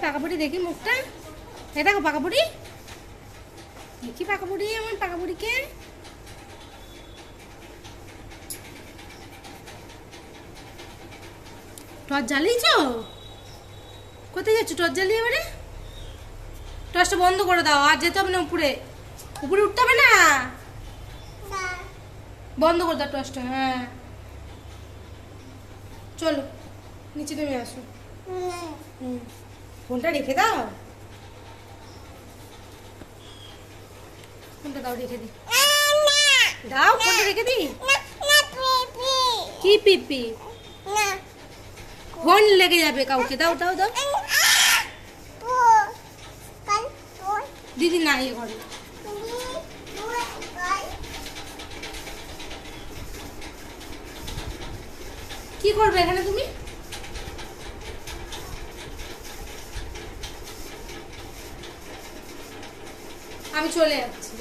পাকাপুরি দেখি মুখটা। এই দেখো পাকাপুরি, দেখি পাকাপুরি, আমার পাকাপুরিকে। টর্চ জ্বালিয়েছ? কোথায় যাচ্ছ টর্চ জ্বালিয়ে? এবারে টর্চটা বন্ধ করে দাও, আর যেতে হবে না উপরে, উপরে উঠতে হবে না, বন্ধ করে দাও টর্চটা। হ্যাঁ চলো নিচে নেমে আসো। ফোনটা রেখে দাও, ফোনটা দাও, রেখে দিই, দাও ফোনটা রেখে দিই। কি পিপি? ফোন লেগে যাবে কাউকে, দাও দাও দাও। দিদি না ইয়ে করে। কি করবে এখানে তুমি? আমি চলে যাচ্ছি।